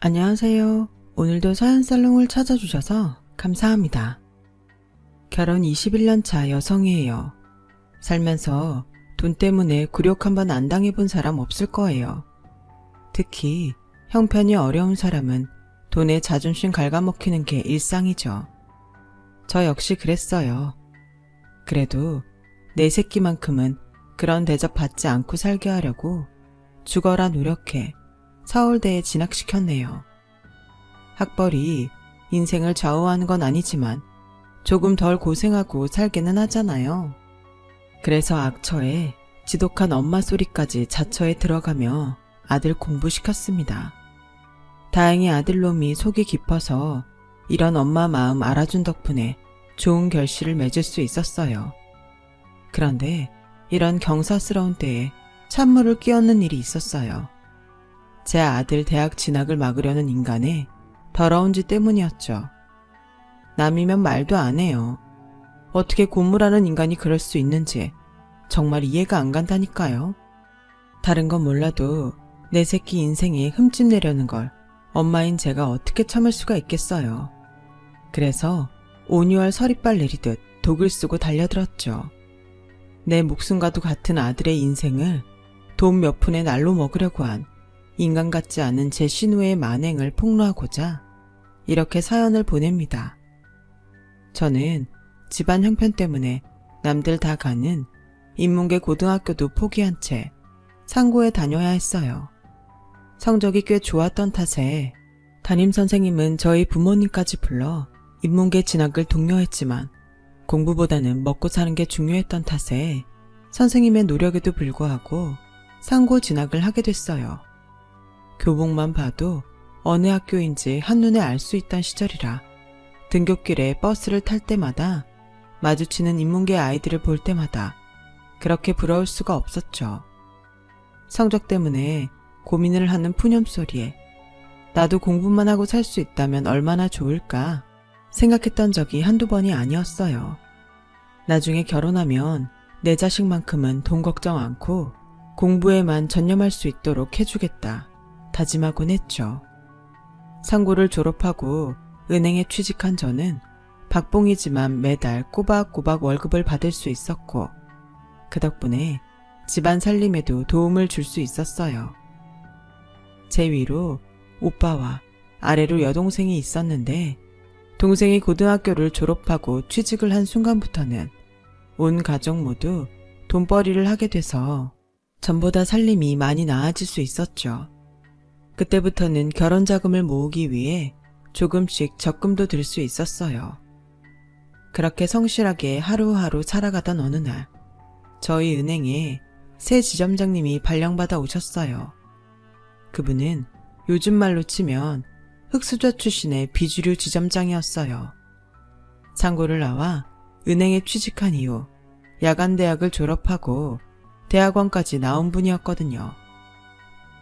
안녕하세요. 오늘도 사연살롱을 찾아주셔서 감사합니다. 결혼 21년 차 여성이에요. 살면서 돈 때문에 굴욕 한번 안 당해본 사람 없을 거예요. 특히 형편이 어려운 사람은 돈에 자존심 갉아먹히는 게 일상이죠. 저 역시 그랬어요. 그래도 내 새끼만큼은 그런 대접 받지 않고 살게 하려고 죽어라 노력해 서울대에 진학시켰네요. 학벌이 인생을 좌우하는 건 아니지만 조금 덜 고생하고 살기는 하잖아요. 그래서 악처에 지독한 엄마 소리까지 자처에 들어가며 아들 공부시켰습니다. 다행히 아들놈이 속이 깊어서 이런 엄마 마음 알아준 덕분에 좋은 결실을 맺을 수 있었어요. 그런데 이런 경사스러운 때에 찬물을 끼얹는 일이 있었어요. 제 아들 대학 진학을 막으려는 인간의 더러운 짓 때문이었죠. 남이면 말도 안 해요. 어떻게 고물하는 인간이 그럴 수 있는지 정말 이해가 안 간다니까요. 다른 건 몰라도 내 새끼 인생에 흠집 내려는 걸 엄마인 제가 어떻게 참을 수가 있겠어요. 그래서 온유할 서리빨 내리듯 독을 쓰고 달려들었죠. 내 목숨과도 같은 아들의 인생을 돈 몇 푼에 날로 먹으려고 한 인간 같지 않은 제 신우의 만행을 폭로하고자 이렇게 사연을 보냅니다. 저는 집안 형편 때문에 남들 다 가는 인문계 고등학교도 포기한 채 상고에 다녀야 했어요. 성적이 꽤 좋았던 탓에 담임선생님은 저희 부모님까지 불러 인문계 진학을 독려했지만 공부보다는 먹고 사는 게 중요했던 탓에 선생님의 노력에도 불구하고 상고 진학을 하게 됐어요. 교복만 봐도 어느 학교인지 한눈에 알 수 있던 시절이라 등굣길에 버스를 탈 때마다 마주치는 인문계 아이들을 볼 때마다 그렇게 부러울 수가 없었죠. 성적 때문에 고민을 하는 푸념소리에 나도 공부만 하고 살 수 있다면 얼마나 좋을까 생각했던 적이 한두 번이 아니었어요. 나중에 결혼하면 내 자식만큼은 돈 걱정 않고 공부에만 전념할 수 있도록 해주겠다 다짐하곤 했죠. 상고를 졸업하고 은행에 취직한 저는 박봉이지만 매달 꼬박꼬박 월급을 받을 수 있었고 그 덕분에 집안 살림에도 도움을 줄 수 있었어요. 제 위로 오빠와 아래로 여동생이 있었는데 동생이 고등학교를 졸업하고 취직을 한 순간부터는 온 가족 모두 돈벌이를 하게 돼서 전보다 살림이 많이 나아질 수 있었죠. 그때부터는 결혼 자금을 모으기 위해 조금씩 적금도 들 수 있었어요. 그렇게 성실하게 하루하루 살아가던 어느 날 저희 은행에 새 지점장님이 발령받아 오셨어요. 그분은 요즘 말로 치면 흑수저 출신의 비주류 지점장이었어요. 상고를 나와 은행에 취직한 이후 야간대학을 졸업하고 대학원까지 나온 분이었거든요.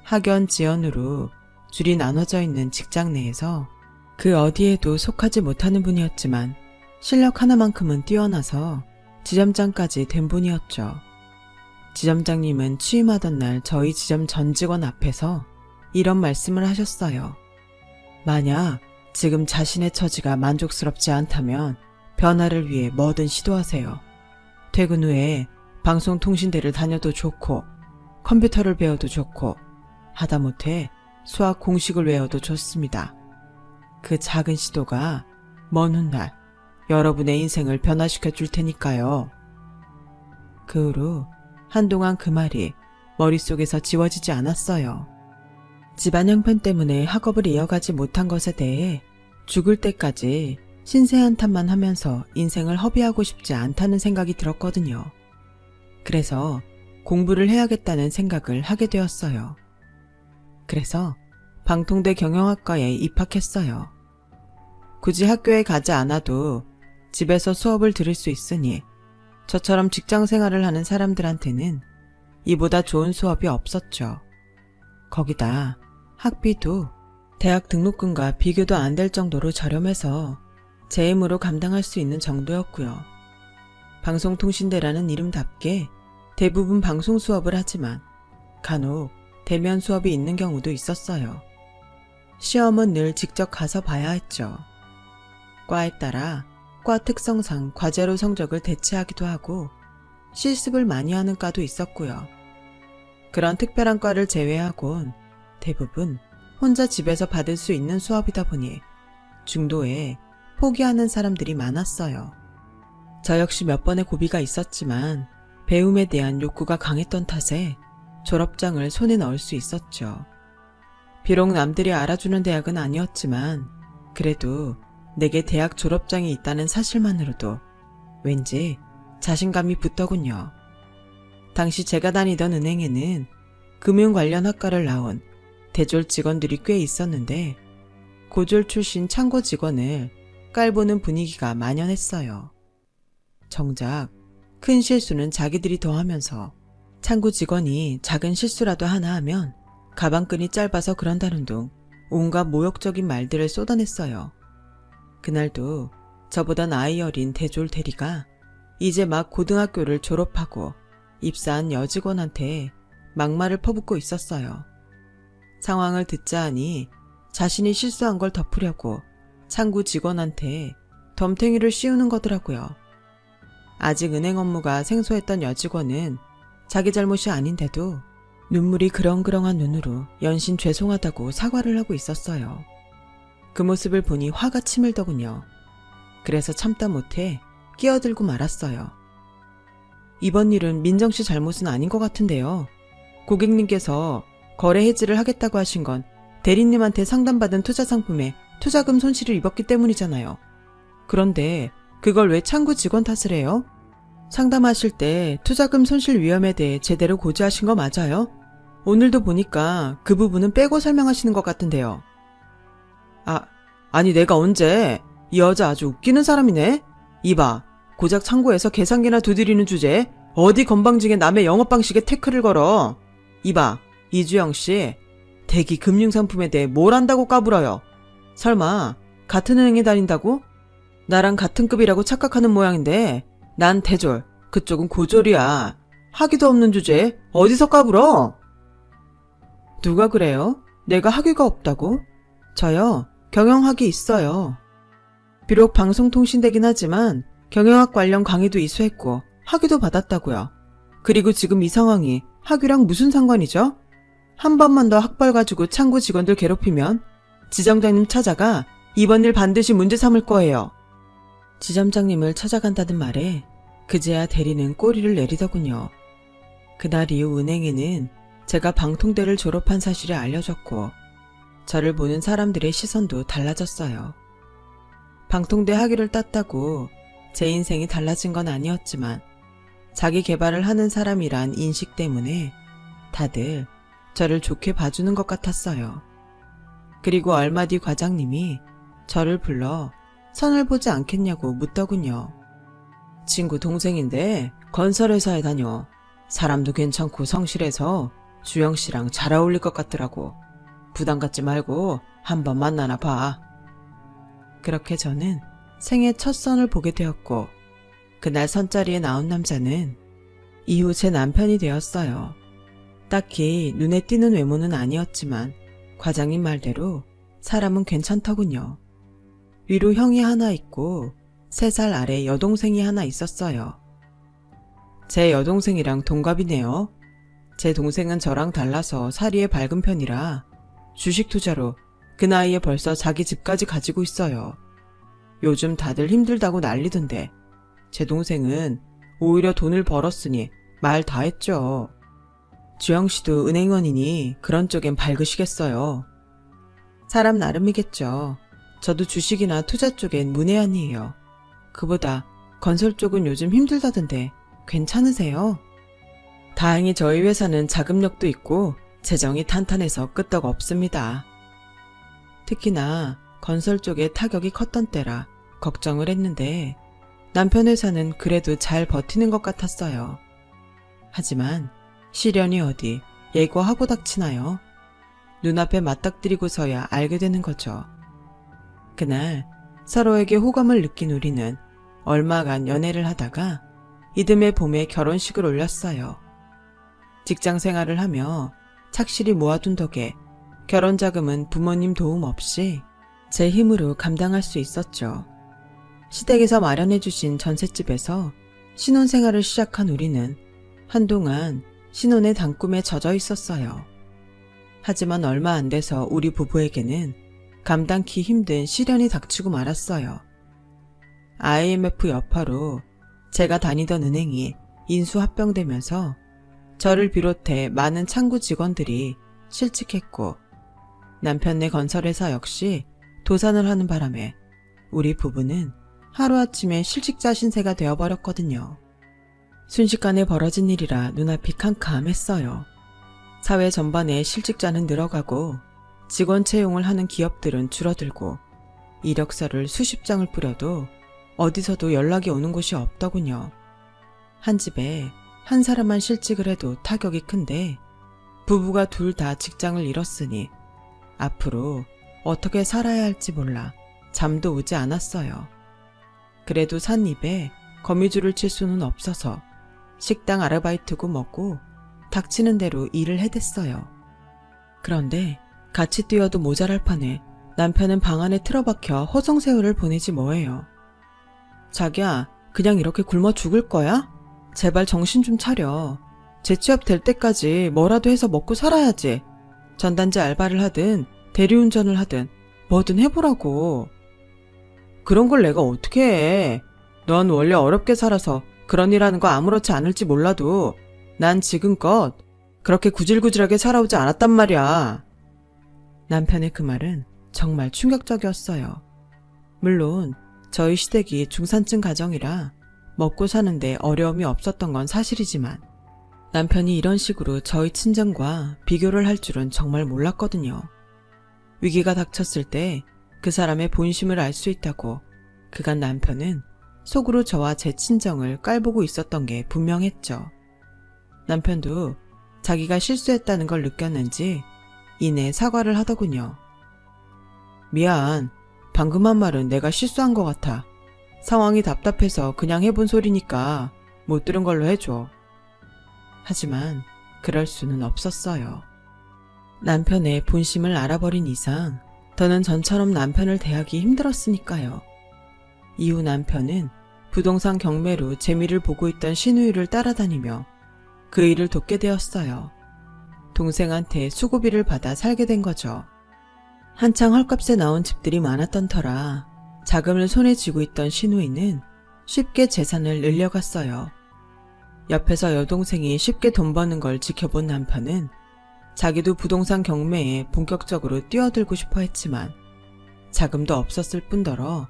학연, 지연으로 줄이 나눠져 있는 직장 내에서 그 어디에도 속하지 못하는 분이었지만 실력 하나만큼은 뛰어나서 지점장까지 된 분이었죠. 지점장님은 취임하던 날 저희 지점 전 직원 앞에서 이런 말씀을 하셨어요. 만약 지금 자신의 처지가 만족스럽지 않다면 변화를 위해 뭐든 시도하세요. 퇴근 후에 방송통신대를 다녀도 좋고 컴퓨터를 배워도 좋고 하다못해 수학 공식을 외워도 좋습니다. 그 작은 시도가 먼 훗날 여러분의 인생을 변화시켜 줄 테니까요. 그 후로 한동안 그 말이 머릿속에서 지워지지 않았어요. 집안 형편 때문에 학업을 이어가지 못한 것에 대해 죽을 때까지 신세한탄만 하면서 인생을 허비하고 싶지 않다는 생각이 들었거든요. 그래서 공부를 해야겠다는 생각을 하게 되었어요. 그래서 방통대 경영학과에 입학했어요. 굳이 학교에 가지 않아도 집에서 수업을 들을 수 있으니 저처럼 직장 생활을 하는 사람들한테는 이보다 좋은 수업이 없었죠. 거기다 학비도 대학 등록금과 비교도 안 될 정도로 저렴해서 제 힘으로 감당할 수 있는 정도였고요. 방송통신대라는 이름답게 대부분 방송 수업을 하지만 간혹 대면 수업이 있는 경우도 있었어요. 시험은 늘 직접 가서 봐야 했죠. 과에 따라 과 특성상 과제로 성적을 대체하기도 하고 실습을 많이 하는 과도 있었고요. 그런 특별한 과를 제외하곤 대부분 혼자 집에서 받을 수 있는 수업이다 보니 중도에 포기하는 사람들이 많았어요. 저 역시 몇 번의 고비가 있었지만 배움에 대한 욕구가 강했던 탓에 졸업장을 손에 넣을 수 있었죠. 비록 남들이 알아주는 대학은 아니었지만 그래도 내게 대학 졸업장이 있다는 사실만으로도 왠지 자신감이 붙더군요. 당시 제가 다니던 은행에는 금융 관련 학과를 나온 대졸 직원들이 꽤 있었는데 고졸 출신 창고 직원을 깔보는 분위기가 만연했어요. 정작 큰 실수는 자기들이 더 하면서 창구 직원이 작은 실수라도 하나 하면 가방끈이 짧아서 그런다는 둥 온갖 모욕적인 말들을 쏟아냈어요. 그날도 저보다 나이 어린 대졸 대리가 이제 막 고등학교를 졸업하고 입사한 여직원한테 막말을 퍼붓고 있었어요. 상황을 듣자 하니 자신이 실수한 걸 덮으려고 창구 직원한테 덤탱이를 씌우는 거더라고요. 아직 은행 업무가 생소했던 여직원은 자기 잘못이 아닌데도 눈물이 그렁그렁한 눈으로 연신 죄송하다고 사과를 하고 있었어요. 그 모습을 보니 화가 치밀더군요. 그래서 참다 못해 끼어들고 말았어요. 이번 일은 민정씨 잘못은 아닌 것 같은데요. 고객님께서 거래 해지를 하겠다고 하신 건 대리님한테 상담받은 투자 상품에 투자금 손실을 입었기 때문이잖아요. 그런데 그걸 왜 창구 직원 탓을 해요? 상담하실 때 투자금 손실 위험에 대해 제대로 고지하신 거 맞아요? 오늘도 보니까 그 부분은 빼고 설명하시는 것 같은데요. 아니 내가 언제? 이 여자 아주 웃기는 사람이네? 이봐, 고작 창고에서 계산기나 두드리는 주제에 어디 건방지게 남의 영업 방식에 태클을 걸어. 이봐, 이주영씨, 대기 금융상품에 대해 뭘 안다고 까불어요? 설마 같은 은행에 다닌다고? 나랑 같은 급이라고 착각하는 모양인데 난 대졸, 그쪽은 고졸이야. 학위도 없는 주제에 어디서 까불어? 누가 그래요? 내가 학위가 없다고? 저요, 경영학이 있어요. 비록 방송통신대긴 하지만 경영학 관련 강의도 이수했고 학위도 받았다고요. 그리고 지금 이 상황이 학위랑 무슨 상관이죠? 한 번만 더 학벌 가지고 창구 직원들 괴롭히면 지점장님 찾아가 이번 일 반드시 문제 삼을 거예요. 지점장님을 찾아간다는 말에 그제야 대리는 꼬리를 내리더군요. 그날 이후 은행에는 제가 방통대를 졸업한 사실이 알려졌고 저를 보는 사람들의 시선도 달라졌어요. 방통대 학위를 땄다고 제 인생이 달라진 건 아니었지만 자기 개발을 하는 사람이란 인식 때문에 다들 저를 좋게 봐주는 것 같았어요. 그리고 얼마 뒤 과장님이 저를 불러 선을 보지 않겠냐고 묻더군요. 친구 동생인데 건설회사에 다녀. 사람도 괜찮고 성실해서 주영씨랑 잘 어울릴 것 같더라고. 부담 갖지 말고 한번 만나나 봐. 그렇게 저는 생애 첫 선을 보게 되었고 그날 선자리에 나온 남자는 이후 제 남편이 되었어요. 딱히 눈에 띄는 외모는 아니었지만 과장님 말대로 사람은 괜찮더군요. 위로 형이 하나 있고 3살 아래 여동생이 하나 있었어요. 제 여동생이랑 동갑이네요. 제 동생은 저랑 달라서 사리에 밝은 편이라 주식 투자로 그 나이에 벌써 자기 집까지 가지고 있어요. 요즘 다들 힘들다고 난리던데 제 동생은 오히려 돈을 벌었으니 말 다 했죠. 주영씨도 은행원이니 그런 쪽엔 밝으시겠어요. 사람 나름이겠죠. 저도 주식이나 투자 쪽엔 문외한이에요. 그보다 건설 쪽은 요즘 힘들다던데 괜찮으세요? 다행히 저희 회사는 자금력도 있고 재정이 탄탄해서 끄떡 없습니다. 특히나 건설 쪽에 타격이 컸던 때라 걱정을 했는데 남편 회사는 그래도 잘 버티는 것 같았어요. 하지만 시련이 어디 예고하고 닥치나요? 눈앞에 맞닥뜨리고서야 알게 되는 거죠. 그날 서로에게 호감을 느낀 우리는 얼마간 연애를 하다가 이듬해 봄에 결혼식을 올렸어요. 직장 생활을 하며 착실히 모아둔 덕에 결혼 자금은 부모님 도움 없이 제 힘으로 감당할 수 있었죠. 시댁에서 마련해주신 전셋집에서 신혼생활을 시작한 우리는 한동안 신혼의 단꿈에 젖어 있었어요. 하지만 얼마 안 돼서 우리 부부에게는 감당키 힘든 시련이 닥치고 말았어요. IMF 여파로 제가 다니던 은행이 인수합병되면서 저를 비롯해 많은 창구 직원들이 실직했고 남편네 건설회사 역시 도산을 하는 바람에 우리 부부는 하루아침에 실직자 신세가 되어버렸거든요. 순식간에 벌어진 일이라 눈앞이 캄캄했어요. 사회 전반에 실직자는 늘어가고 직원 채용을 하는 기업들은 줄어들고 이력서를 수십 장을 뿌려도 어디서도 연락이 오는 곳이 없더군요. 한 집에 한 사람만 실직을 해도 타격이 큰데 부부가 둘 다 직장을 잃었으니 앞으로 어떻게 살아야 할지 몰라 잠도 오지 않았어요. 그래도 산 입에 거미줄을 칠 수는 없어서 식당 아르바이트고 뭐고 닥치는 대로 일을 해댔어요. 그런데 같이 뛰어도 모자랄 판에 남편은 방 안에 틀어박혀 허송세월을 보내지 뭐예요. 자기야, 그냥 이렇게 굶어 죽을 거야? 제발 정신 좀 차려. 재취업 될 때까지 뭐라도 해서 먹고 살아야지. 전단지 알바를 하든 대리운전을 하든 뭐든 해보라고. 그런 걸 내가 어떻게 해. 넌 원래 어렵게 살아서 그런 일 하는 거 아무렇지 않을지 몰라도 난 지금껏 그렇게 구질구질하게 살아오지 않았단 말이야. 남편의 그 말은 정말 충격적이었어요. 물론 저희 시댁이 중산층 가정이라 먹고 사는데 어려움이 없었던 건 사실이지만 남편이 이런 식으로 저희 친정과 비교를 할 줄은 정말 몰랐거든요. 위기가 닥쳤을 때 그 사람의 본심을 알 수 있다고 그간 남편은 속으로 저와 제 친정을 깔보고 있었던 게 분명했죠. 남편도 자기가 실수했다는 걸 느꼈는지 이내 사과를 하더군요. 미안, 방금 한 말은 내가 실수한 것 같아. 상황이 답답해서 그냥 해본 소리니까 못 들은 걸로 해줘. 하지만 그럴 수는 없었어요. 남편의 본심을 알아버린 이상 더는 전처럼 남편을 대하기 힘들었으니까요. 이후 남편은 부동산 경매로 재미를 보고 있던 신우이를 따라다니며 그 일을 돕게 되었어요. 동생한테 수고비를 받아 살게 된 거죠. 한창 헐값에 나온 집들이 많았던 터라 자금을 손에 쥐고 있던 신우이는 쉽게 재산을 늘려갔어요. 옆에서 여동생이 쉽게 돈 버는 걸 지켜본 남편은 자기도 부동산 경매에 본격적으로 뛰어들고 싶어 했지만 자금도 없었을 뿐더러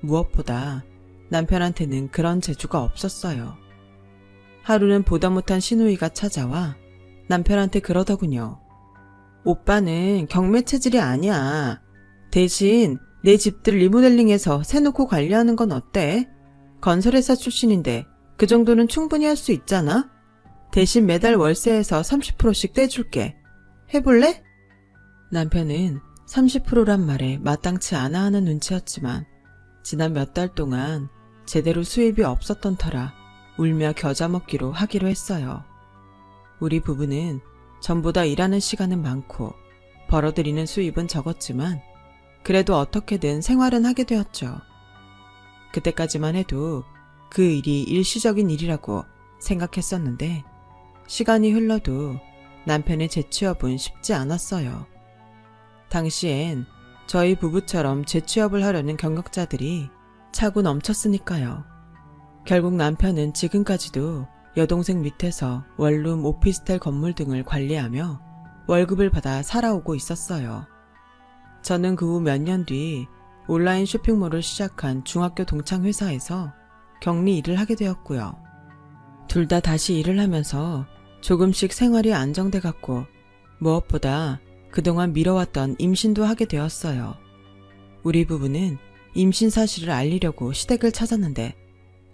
무엇보다 남편한테는 그런 재주가 없었어요. 하루는 보다 못한 신우이가 찾아와 남편한테 그러더군요. 오빠는 경매 체질이 아니야. 대신 내 집들 리모델링해서 세놓고 관리하는 건 어때? 건설회사 출신인데 그 정도는 충분히 할 수 있잖아? 대신 매달 월세에서 30%씩 떼줄게. 해볼래? 남편은 30%란 말에 마땅치 않아 하는 눈치였지만 지난 몇 달 동안 제대로 수입이 없었던 터라 울며 겨자 먹기로 하기로 했어요. 우리 부부는 전보다 일하는 시간은 많고 벌어들이는 수입은 적었지만 그래도 어떻게든 생활은 하게 되었죠. 그때까지만 해도 그 일이 일시적인 일이라고 생각했었는데 시간이 흘러도 남편의 재취업은 쉽지 않았어요. 당시엔 저희 부부처럼 재취업을 하려는 경력자들이 차고 넘쳤으니까요. 결국 남편은 지금까지도 여동생 밑에서 원룸 오피스텔 건물 등을 관리하며 월급을 받아 살아오고 있었어요. 저는 그 후 몇 년 뒤 온라인 쇼핑몰을 시작한 중학교 동창 회사에서 격리 일을 하게 되었고요. 둘 다 다시 일을 하면서 조금씩 생활이 안정돼 갔고 무엇보다 그동안 미뤄왔던 임신도 하게 되었어요. 우리 부부는 임신 사실을 알리려고 시댁을 찾았는데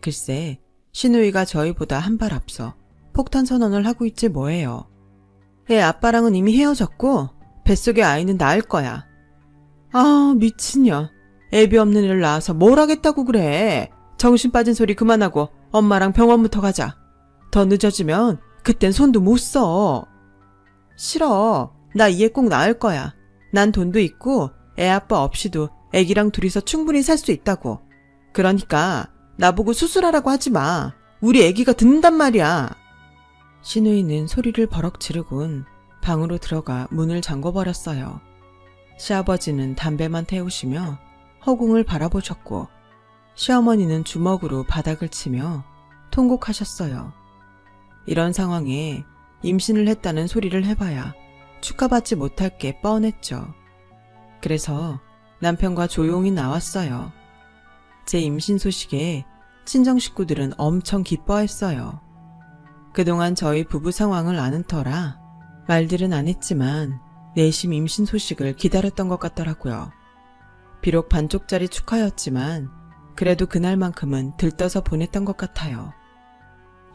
글쎄 신우이가 저희보다 한 발 앞서 폭탄 선언을 하고 있지 뭐예요. 애 아빠랑은 이미 헤어졌고 뱃속의 아이는 낳을 거야. 아 미친년. 애비 없는 애를 낳아서 뭘 하겠다고 그래. 정신 빠진 소리 그만하고 엄마랑 병원부터 가자. 더 늦어지면 그땐 손도 못 써. 싫어. 나 이 애 꼭 낳을 거야. 난 돈도 있고 애 아빠 없이도 애기랑 둘이서 충분히 살 수 있다고. 그러니까 나보고 수술하라고 하지 마. 우리 애기가 듣는단 말이야. 시누이는 소리를 버럭 지르곤 방으로 들어가 문을 잠궈버렸어요. 시아버지는 담배만 태우시며 허공을 바라보셨고 시어머니는 주먹으로 바닥을 치며 통곡하셨어요. 이런 상황에 임신을 했다는 소리를 해봐야 축하받지 못할 게 뻔했죠. 그래서 남편과 조용히 나왔어요. 제 임신 소식에 친정 식구들은 엄청 기뻐했어요. 그동안 저희 부부 상황을 아는 터라 말들은 안 했지만 내심 임신 소식을 기다렸던 것 같더라고요. 비록 반쪽짜리 축하였지만 그래도 그날만큼은 들떠서 보냈던 것 같아요.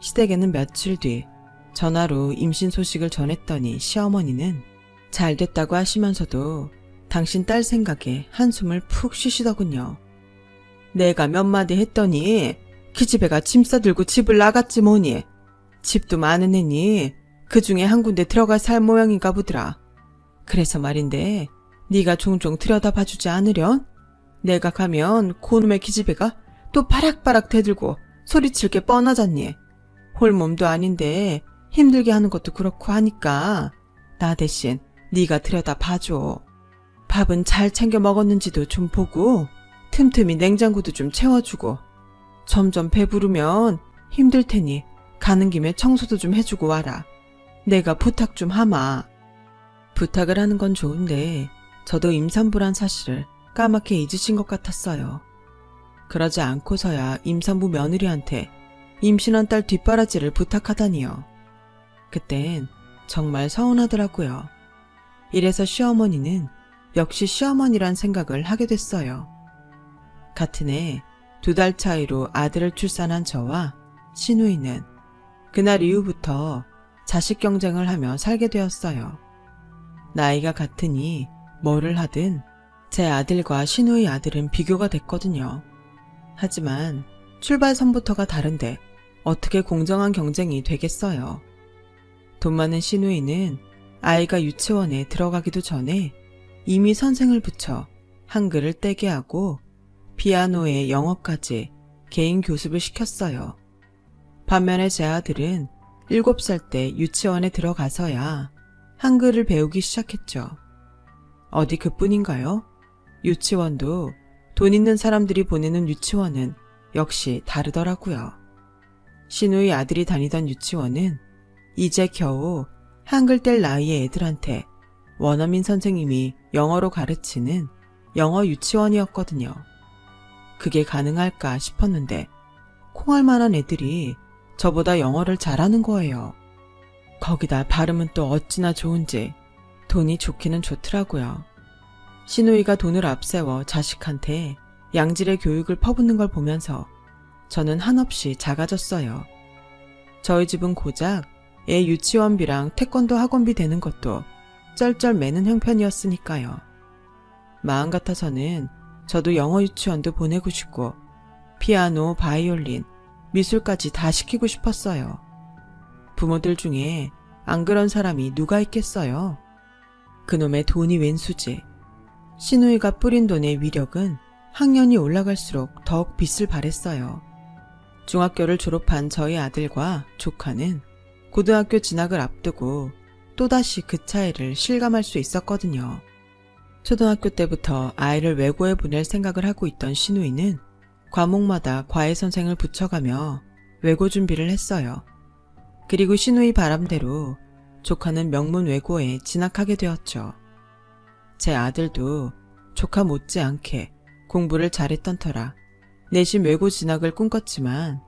시댁에는 며칠 뒤 전화로 임신 소식을 전했더니 시어머니는 잘 됐다고 하시면서도 당신 딸 생각에 한숨을 푹 쉬시더군요. 내가 몇 마디 했더니 기집애가 짐 싸들고 집을 나갔지 뭐니. 집도 많은 애니 그 중에 한 군데 들어가 살 모양인가 보더라. 그래서 말인데 네가 종종 들여다봐주지 않으련? 내가 가면 고놈의 기집애가 또 바락바락 대들고 소리칠 게 뻔하잖니. 홀몸도 아닌데 힘들게 하는 것도 그렇고 하니까 나 대신 네가 들여다봐줘. 밥은 잘 챙겨 먹었는지도 좀 보고 틈틈이 냉장고도 좀 채워주고 점점 배부르면 힘들 테니 가는 김에 청소도 좀 해주고 와라. 내가 부탁 좀 하마. 부탁을 하는 건 좋은데 저도 임산부란 사실을 까맣게 잊으신 것 같았어요. 그러지 않고서야 임산부 며느리한테 임신한 딸 뒷바라지를 부탁하다니요. 그땐 정말 서운하더라고요. 이래서 시어머니는 역시 시어머니란 생각을 하게 됐어요. 같은 해 2달 차이로 아들을 출산한 저와 시누이는 그날 이후부터 자식 경쟁을 하며 살게 되었어요. 나이가 같으니 뭐를 하든 제 아들과 시누이 아들은 비교가 됐거든요. 하지만 출발선부터가 다른데 어떻게 공정한 경쟁이 되겠어요. 돈 많은 시누이는 아이가 유치원에 들어가기도 전에 이미 선생을 붙여 한글을 떼게 하고 피아노에 영어까지 개인 교습을 시켰어요. 반면에 제 아들은 7살 때 유치원에 들어가서야 한글을 배우기 시작했죠. 어디 그뿐인가요? 유치원도 돈 있는 사람들이 보내는 유치원은 역시 다르더라고요. 시누이 아들이 다니던 유치원은 이제 겨우 한글 뗄 나이의 애들한테 원어민 선생님이 영어로 가르치는 영어 유치원이었거든요. 그게 가능할까 싶었는데 콩할 만한 애들이 저보다 영어를 잘하는 거예요. 거기다 발음은 또 어찌나 좋은지 돈이 좋기는 좋더라고요. 시누이가 돈을 앞세워 자식한테 양질의 교육을 퍼붓는 걸 보면서 저는 한없이 작아졌어요. 저희 집은 고작 애 유치원비랑 태권도 학원비 되는 것도 쩔쩔 매는 형편이었으니까요. 마음 같아서는 저도 영어 유치원도 보내고 싶고 피아노, 바이올린, 미술까지 다 시키고 싶었어요. 부모들 중에 안 그런 사람이 누가 있겠어요? 그놈의 돈이 웬수지. 시누이가 뿌린 돈의 위력은 학년이 올라갈수록 더욱 빛을 발했어요. 중학교를 졸업한 저희 아들과 조카는 고등학교 진학을 앞두고 또다시 그 차이를 실감할 수 있었거든요. 초등학교 때부터 아이를 외고에 보낼 생각을 하고 있던 시누이는 과목마다 과외 선생을 붙여가며 외고 준비를 했어요. 그리고 시누이 바람대로 조카는 명문 외고에 진학하게 되었죠. 제 아들도 조카 못지않게 공부를 잘했던 터라 내신 외고 진학을 꿈꿨지만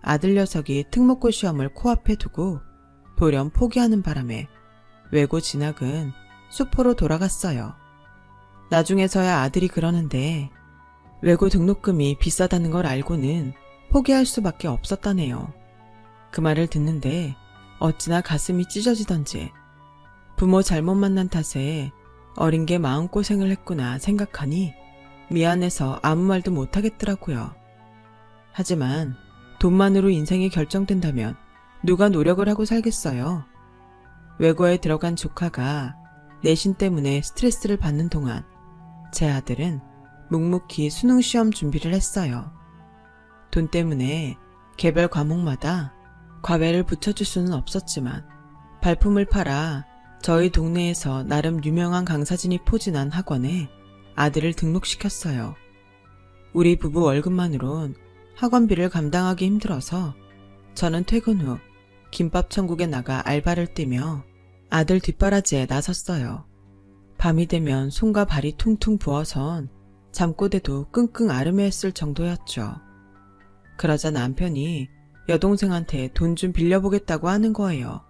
아들 녀석이 특목고 시험을 코앞에 두고 돌연 포기하는 바람에 외고 진학은 수포로 돌아갔어요. 나중에서야 아들이 그러는데 외고 등록금이 비싸다는 걸 알고는 포기할 수밖에 없었다네요. 그 말을 듣는데 어찌나 가슴이 찢어지던지 부모 잘못 만난 탓에 어린 게 마음고생을 했구나 생각하니 미안해서 아무 말도 못하겠더라고요. 하지만 돈만으로 인생이 결정된다면 누가 노력을 하고 살겠어요. 외고에 들어간 조카가 내신 때문에 스트레스를 받는 동안 제 아들은 묵묵히 수능 시험 준비를 했어요. 돈 때문에 개별 과목마다 과외를 붙여줄 수는 없었지만 발품을 팔아 저희 동네에서 나름 유명한 강사진이 포진한 학원에 아들을 등록시켰어요. 우리 부부 월급만으론 학원비를 감당하기 힘들어서 저는 퇴근 후 김밥 천국에 나가 알바를 뛰며 아들 뒷바라지에 나섰어요. 밤이 되면 손과 발이 퉁퉁 부어선 잠꼬대도 끙끙 앓으며 했을 정도였죠. 그러자 남편이 여동생한테 돈 좀 빌려보겠다고 하는 거예요.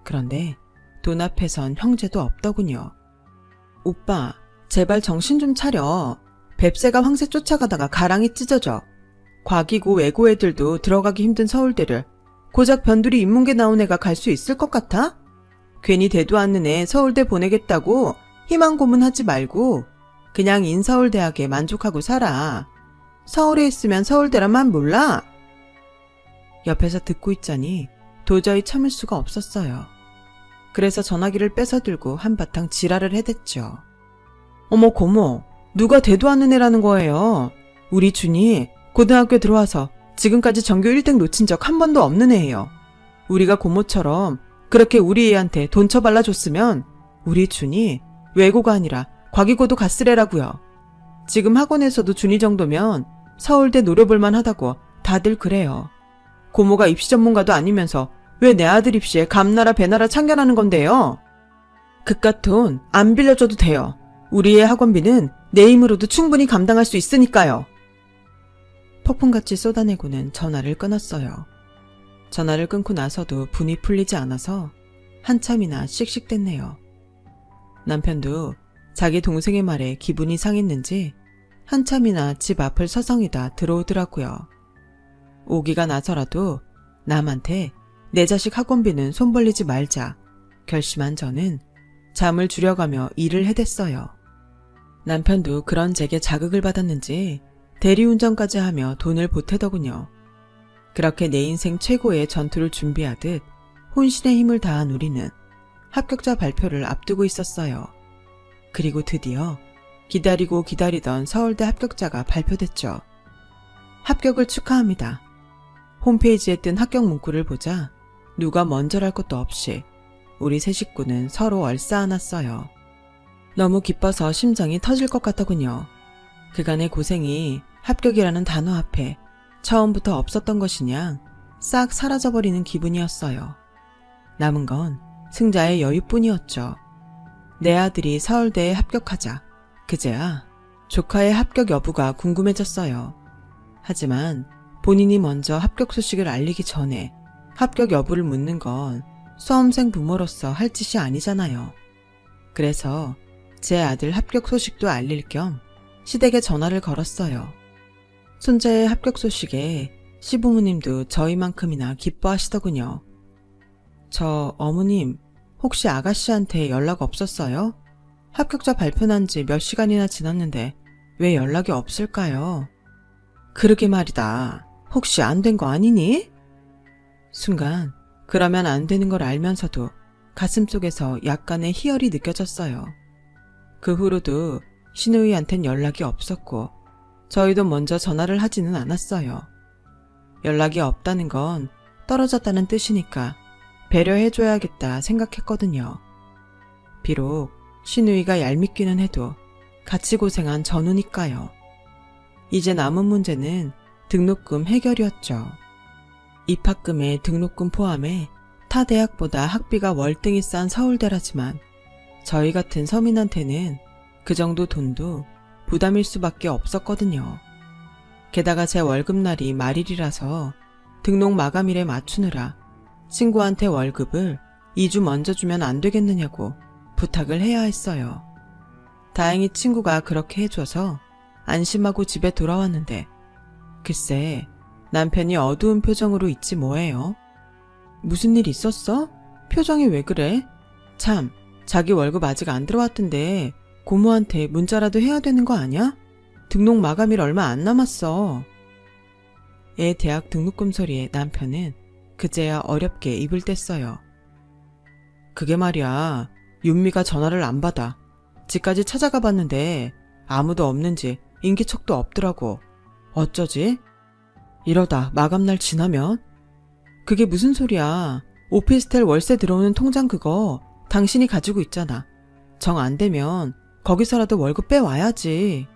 그런데 돈 앞에선 형제도 없더군요. 오빠, 제발 정신 좀 차려. 뱁새가 황새 쫓아가다가 가랑이 찢어져. 과기고 외고 애들도 들어가기 힘든 서울대를 고작 변두리 인문계 나온 애가 갈 수 있을 것 같아? 괜히 대도 않는 애 서울대 보내겠다고 희망 고문하지 말고 그냥 인서울대학에 만족하고 살아. 서울에 있으면 서울대라만 몰라? 옆에서 듣고 있자니 도저히 참을 수가 없었어요. 그래서 전화기를 뺏어 들고 한바탕 지랄을 해댔죠. 어머 고모, 누가 대도 않는 애라는 거예요. 우리 준이 고등학교 들어와서 지금까지 전교 1등 놓친 적 한 번도 없는 애예요. 우리가 고모처럼 그렇게 우리 애한테 돈 쳐발라줬으면 우리 준이 외고가 아니라 과기고도 갔을 애라고요. 지금 학원에서도 준이 정도면 서울대 노려볼만 하다고 다들 그래요. 고모가 입시 전문가도 아니면서 왜 내 아들 입시에 감나라 배나라 참견하는 건데요? 그깟 돈 안 빌려줘도 돼요. 우리의 학원비는 내 힘으로도 충분히 감당할 수 있으니까요. 폭풍같이 쏟아내고는 전화를 끊었어요. 전화를 끊고 나서도 분이 풀리지 않아서 한참이나 씩씩댔네요. 남편도 자기 동생의 말에 기분이 상했는지 한참이나 집 앞을 서성이다 들어오더라고요. 오기가 나서라도 남한테 내 자식 학원비는 손 벌리지 말자 결심한 저는 잠을 줄여가며 일을 해댔어요. 남편도 그런 제게 자극을 받았는지 대리운전까지 하며 돈을 보태더군요. 그렇게 내 인생 최고의 전투를 준비하듯 혼신의 힘을 다한 우리는 합격자 발표를 앞두고 있었어요. 그리고 드디어 기다리고 기다리던 서울대 합격자가 발표됐죠. 합격을 축하합니다. 홈페이지에 뜬 합격 문구를 보자 누가 먼저랄 것도 없이 우리 세 식구는 서로 얼싸안았어요. 너무 기뻐서 심장이 터질 것 같더군요. 그간의 고생이 합격이라는 단어 앞에 처음부터 없었던 것이냐 싹 사라져버리는 기분이었어요. 남은 건 승자의 여유뿐이었죠. 내 아들이 서울대에 합격하자 그제야 조카의 합격 여부가 궁금해졌어요. 하지만 본인이 먼저 합격 소식을 알리기 전에 합격 여부를 묻는 건 수험생 부모로서 할 짓이 아니잖아요. 그래서 제 아들 합격 소식도 알릴 겸 시댁에 전화를 걸었어요. 손자의 합격 소식에 시부모님도 저희만큼이나 기뻐하시더군요. 저 어머님 혹시 아가씨한테 연락 없었어요? 합격자 발표 난 지 몇 시간이나 지났는데 왜 연락이 없을까요? 그러게 말이다. 혹시 안 된 거 아니니? 순간 그러면 안 되는 걸 알면서도 가슴속에서 약간의 희열이 느껴졌어요. 그 후로도 신우이한텐 연락이 없었고 저희도 먼저 전화를 하지는 않았어요. 연락이 없다는 건 떨어졌다는 뜻이니까 배려해줘야겠다 생각했거든요. 비록 신우이가 얄밉기는 해도 같이 고생한 전우니까요. 이제 남은 문제는 등록금 해결이었죠. 입학금에 등록금 포함해 타 대학보다 학비가 월등히 싼 서울대라지만 저희 같은 서민한테는 그 정도 돈도 부담일 수밖에 없었거든요. 게다가 제 월급날이 말일이라서 등록 마감일에 맞추느라 친구한테 월급을 2주 먼저 주면 안 되겠느냐고 부탁을 해야 했어요. 다행히 친구가 그렇게 해줘서 안심하고 집에 돌아왔는데 글쎄 남편이 어두운 표정으로 있지 뭐예요. 무슨 일 있었어? 표정이 왜 그래? 참 자기 월급 아직 안 들어왔던데 고모한테 문자라도 해야 되는 거 아니야? 등록 마감일 얼마 안 남았어. 애 대학 등록금 소리에 남편은 그제야 어렵게 입을 뗐어요. 그게 말이야 윤미가 전화를 안 받아. 집까지 찾아가 봤는데 아무도 없는지 인기척도 없더라고. 어쩌지? 이러다 마감날 지나면? 그게 무슨 소리야. 오피스텔 월세 들어오는 통장 그거 당신이 가지고 있잖아. 정 안 되면 거기서라도 월급 빼와야지.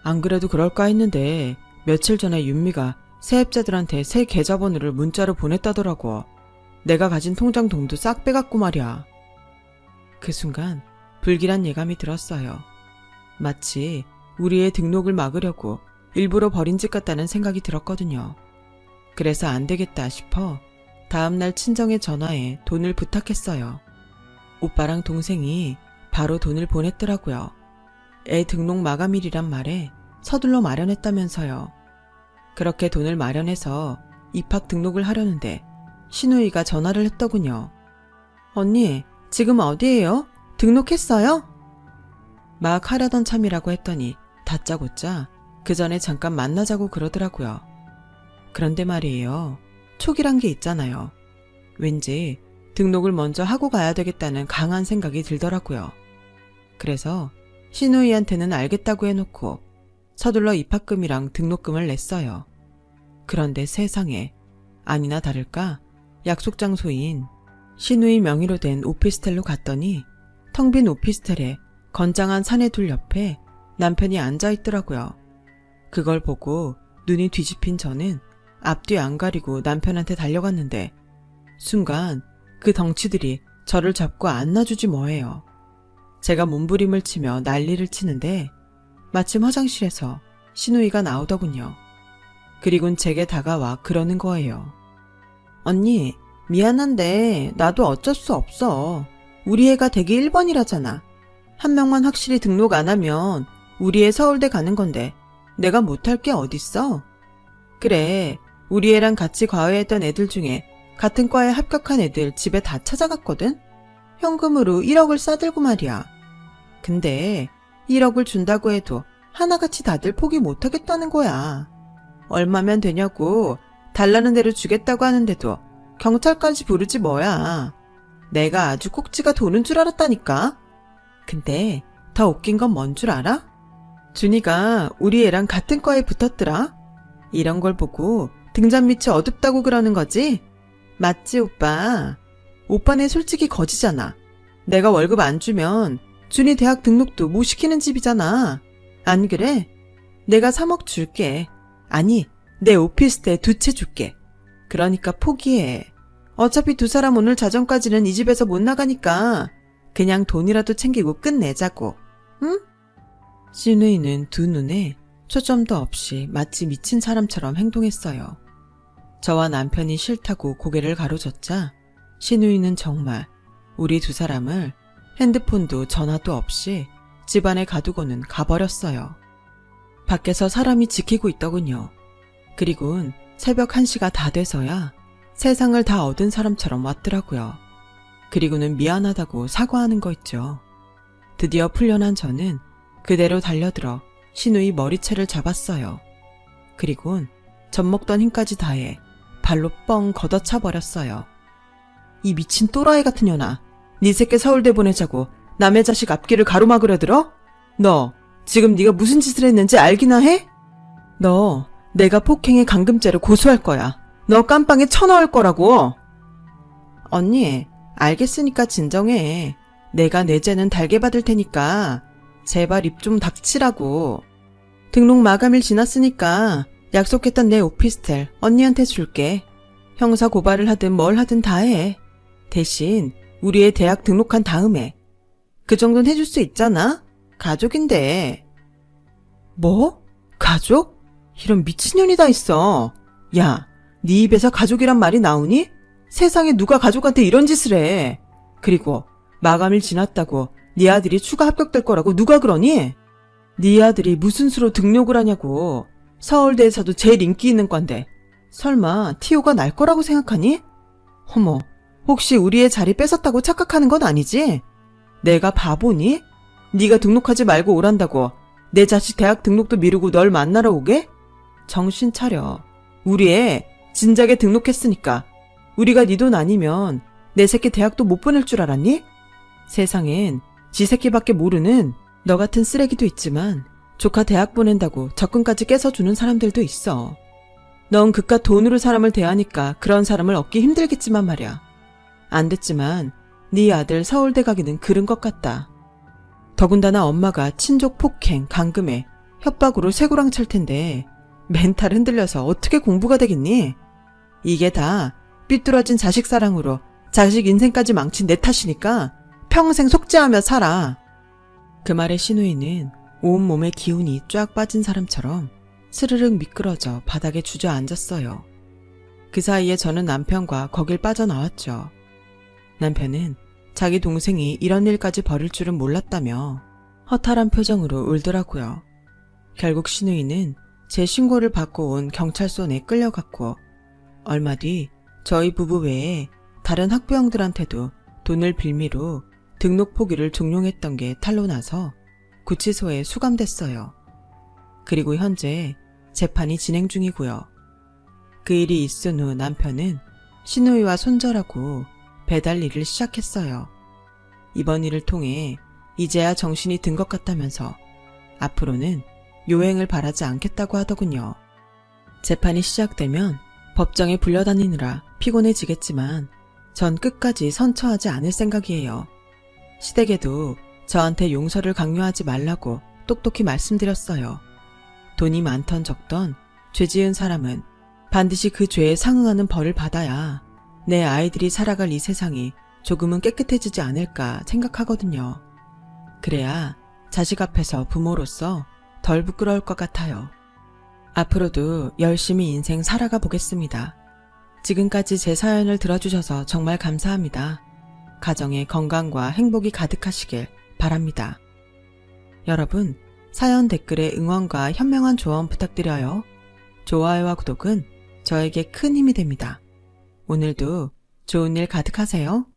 안 그래도 그럴까 했는데 며칠 전에 윤미가 세입자들한테 새 계좌번호를 문자로 보냈다더라고. 내가 가진 통장 돈도 싹 빼갔고 말이야. 그 순간 불길한 예감이 들었어요. 마치 우리의 등록을 막으려고 일부러 버린 짓 같다는 생각이 들었거든요. 그래서 안 되겠다 싶어 다음날 친정에 전화해 돈을 부탁했어요. 오빠랑 동생이 바로 돈을 보냈더라고요. 애 등록 마감일이란 말에 서둘러 마련했다면서요. 그렇게 돈을 마련해서 입학 등록을 하려는데 신우이가 전화를 했더군요. 언니, 지금 어디예요? 등록했어요? 막 하려던 참이라고 했더니 다짜고짜 그 전에 잠깐 만나자고 그러더라고요. 그런데 말이에요. 촉이란 게 있잖아요. 왠지 등록을 먼저 하고 가야 되겠다는 강한 생각이 들더라고요. 그래서 신우이한테는 알겠다고 해놓고 서둘러 입학금이랑 등록금을 냈어요. 그런데 세상에 아니나 다를까 약속 장소인 신우이 명의로 된 오피스텔로 갔더니 텅 빈 오피스텔에 건장한 사내둘 옆에 남편이 앉아있더라고요. 그걸 보고 눈이 뒤집힌 저는 앞뒤 안 가리고 남편한테 달려갔는데 순간 그 덩치들이 저를 잡고 안아주지 뭐예요. 제가 몸부림을 치며 난리를 치는데 마침 화장실에서 신우이가 나오더군요. 그리곤 제게 다가와 그러는 거예요. 언니, 미안한데 나도 어쩔 수 없어. 우리 애가 대기 1번이라잖아. 한 명만 확실히 등록 안 하면 우리 애 서울대 가는 건데 내가 못할 게 어딨어? 그래, 우리 애랑 같이 과외했던 애들 중에 같은 과에 합격한 애들 집에 다 찾아갔거든? 현금으로 1억을 싸들고 말이야. 근데 1억을 준다고 해도 하나같이 다들 포기 못하겠다는 거야. 얼마면 되냐고 달라는 대로 주겠다고 하는데도 경찰까지 부르지 뭐야. 내가 아주 꼭지가 도는 줄 알았다니까. 근데 더 웃긴 건 뭔 줄 알아? 준이가 우리 애랑 같은 과에 붙었더라. 이런 걸 보고 등잔 밑이 어둡다고 그러는 거지? 맞지 오빠? 오빠네 솔직히 거지잖아. 내가 월급 안 주면 준이 대학 등록도 못 시키는 집이잖아. 안 그래? 내가 3억 줄게. 아니, 내 오피스텔 2채 줄게. 그러니까 포기해. 어차피 두 사람 오늘 자정까지는 이 집에서 못 나가니까 그냥 돈이라도 챙기고 끝내자고. 응? 신우이는 두 눈에 초점도 없이 마치 미친 사람처럼 행동했어요. 저와 남편이 싫다고 고개를 가로젓자 신우이는 정말 우리 두 사람을 핸드폰도 전화도 없이 집안에 가두고는 가버렸어요. 밖에서 사람이 지키고 있더군요. 그리곤 새벽 1시가 다 돼서야 세상을 다 얻은 사람처럼 왔더라고요. 그리고는 미안하다고 사과하는 거 있죠. 드디어 풀려난 저는 그대로 달려들어 신우이 머리채를 잡았어요. 그리곤 젖먹던 힘까지 다해 발로 뻥 걷어차 버렸어요. 이 미친 또라이 같은 년아, 네 새끼 서울대 보내자고 남의 자식 앞길을 가로막으려 들어? 너 지금 네가 무슨 짓을 했는지 알기나 해? 너 내가 폭행의 감금죄로 고소할 거야. 너 깜빵에 쳐넣을 거라고. 언니, 알겠으니까 진정해. 내가 내 죄는 달게 받을 테니까 제발 입 좀 닥치라고. 등록 마감일 지났으니까 약속했던 내 오피스텔 언니한테 줄게. 형사 고발을 하든 뭘 하든 다 해. 대신 우리 애 대학 등록한 다음에. 그 정도는 해줄 수 있잖아? 가족인데. 뭐? 가족? 이런 미친년이 다 있어. 야, 네 입에서 가족이란 말이 나오니? 세상에 누가 가족한테 이런 짓을 해. 그리고 마감일 지났다고 네 아들이 추가 합격될 거라고 누가 그러니? 네 아들이 무슨 수로 등록을 하냐고. 서울대에서도 제일 인기 있는 건데 설마 티오가 날 거라고 생각하니? 어머, 혹시 우리의 자리 뺏었다고 착각하는 건 아니지? 내가 바보니? 네가 등록하지 말고 오란다고 내 자식 대학 등록도 미루고 널 만나러 오게? 정신 차려. 우리 애 진작에 등록했으니까 우리가 네 돈 아니면 내 새끼 대학도 못 보낼 줄 알았니? 세상엔 지 새끼밖에 모르는 너 같은 쓰레기도 있지만 조카 대학 보낸다고 적금까지 깨서주는 사람들도 있어. 넌 그깟 돈으로 사람을 대하니까 그런 사람을 얻기 힘들겠지만 말이야. 안 됐지만 네 아들 서울대 가기는 그른 것 같다. 더군다나 엄마가 친족 폭행, 감금에 협박으로 쇠고랑 찰 텐데 멘탈 흔들려서 어떻게 공부가 되겠니? 이게 다 삐뚤어진 자식 사랑으로 자식 인생까지 망친 내 탓이니까 평생 속죄하며 살아. 그 말에 신우이는 온몸에 기운이 쫙 빠진 사람처럼 스르륵 미끄러져 바닥에 주저앉았어요. 그 사이에 저는 남편과 거길 빠져나왔죠. 남편은 자기 동생이 이런 일까지 벌일 줄은 몰랐다며 허탈한 표정으로 울더라고요. 결국 신우이는 제 신고를 받고 온 경찰서 내 끌려갔고 얼마 뒤 저희 부부 외에 다른 학부형들한테도 돈을 빌미로 등록 포기를 종용했던 게 탄로나서 구치소에 수감됐어요. 그리고 현재 재판이 진행 중이고요. 그 일이 있은 후 남편은 신우이와 손절하고 배달 일을 시작했어요. 이번 일을 통해 이제야 정신이 든 것 같다면서 앞으로는 요행을 바라지 않겠다고 하더군요. 재판이 시작되면 법정에 불려다니느라 피곤해지겠지만 전 끝까지 선처하지 않을 생각이에요. 시댁에도 저한테 용서를 강요하지 말라고 똑똑히 말씀드렸어요. 돈이 많던 적던 죄 지은 사람은 반드시 그 죄에 상응하는 벌을 받아야 내 아이들이 살아갈 이 세상이 조금은 깨끗해지지 않을까 생각하거든요. 그래야 자식 앞에서 부모로서 덜 부끄러울 것 같아요. 앞으로도 열심히 인생 살아가 보겠습니다. 지금까지 제 사연을 들어주셔서 정말 감사합니다. 가정에 건강과 행복이 가득하시길 바랍니다. 여러분, 사연 댓글에 응원과 현명한 조언 부탁드려요. 좋아요와 구독은 저에게 큰 힘이 됩니다. 오늘도 좋은 일 가득하세요.